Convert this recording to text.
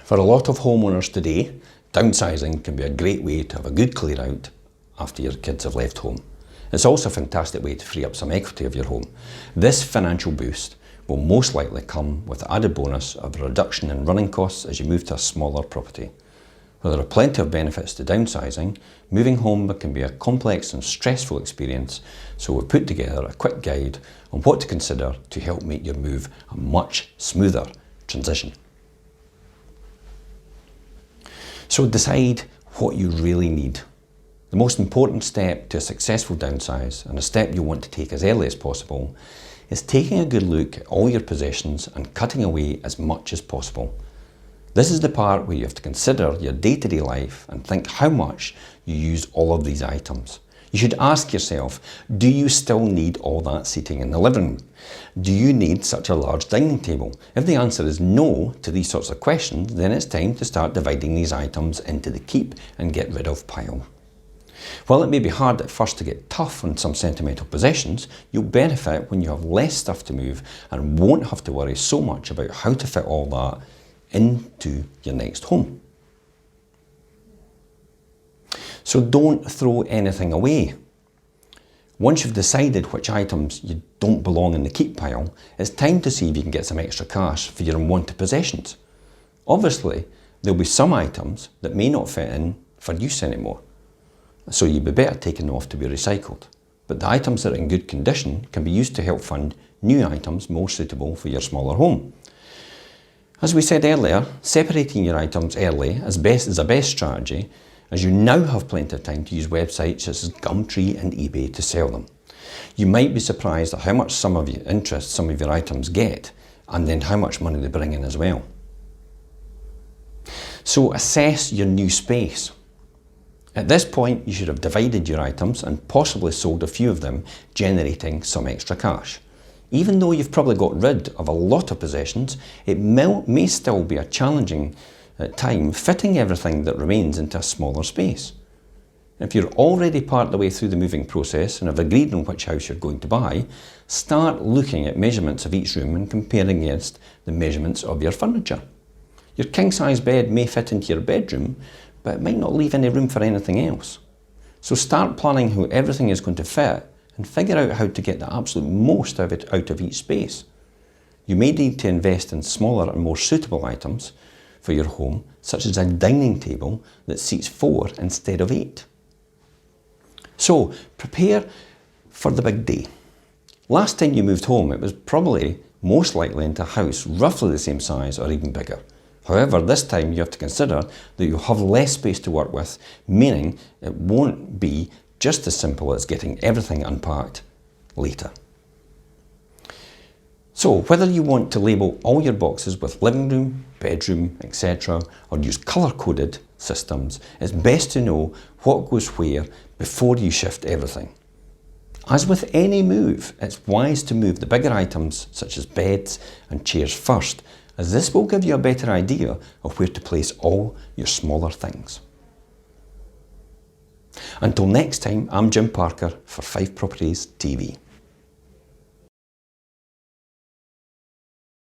For a lot of homeowners today, downsizing can be a great way to have a good clear out after your kids have left home. It's also a fantastic way to free up some equity of your home. This financial boost will most likely come with the added bonus of a reduction in running costs as you move to a smaller property. While there are plenty of benefits to downsizing, moving home can be a complex and stressful experience, so we've put together a quick guide on what to consider to help make your move a much smoother transition. So decide what you really need. The most important step to a successful downsize, and a step you want to take as early as possible, is taking a good look at all your possessions and cutting away as much as possible. This is the part where you have to consider your day-to-day life and think how much you use all of these items. You should ask yourself, do you still need all that seating in the living room? Do you need such a large dining table? If the answer is no to these sorts of questions, then it's time to start dividing these items into the keep and get rid of pile. While it may be hard at first to get tough on some sentimental possessions, you'll benefit when you have less stuff to move and won't have to worry so much about how to fit all that into your next home. So don't throw anything away. Once you've decided which items you don't belong in the keep pile, it's time to see if you can get some extra cash for your unwanted possessions. Obviously, there'll be some items that may not fit in for use anymore, so you'd be better taking them off to be recycled. But the items that are in good condition can be used to help fund new items more suitable for your smaller home. As we said earlier, separating your items early is a best strategy, as you now have plenty of time to use websites such as Gumtree and eBay to sell them. You might be surprised at how much some of your items get, and then how much money they bring in as well. So assess your new space. At this point, you should have divided your items and possibly sold a few of them, generating some extra cash. Even though you've probably got rid of a lot of possessions, it may still be a challenging time fitting everything that remains into a smaller space. If you're already part of the way through the moving process and have agreed on which house you're going to buy, start looking at measurements of each room and comparing against the measurements of your furniture. Your king-size bed may fit into your bedroom, but it might not leave any room for anything else. So start planning how everything is going to fit and figure out how to get the absolute most out of each space. You may need to invest in smaller and more suitable items for your home, such as a dining table that seats 4 instead of 8. So prepare for the big day. Last time you moved home, it was probably most likely into a house roughly the same size or even bigger. However, this time you have to consider that you'll have less space to work with, meaning it won't be just as simple as getting everything unpacked later. So whether you want to label all your boxes with living room, bedroom, etc., or use colour-coded systems, it's best to know what goes where before you shift everything. As with any move, it's wise to move the bigger items such as beds and chairs first, as this will give you a better idea of where to place all your smaller things. Until next time, I'm Jim Parker for Fife Properties TV.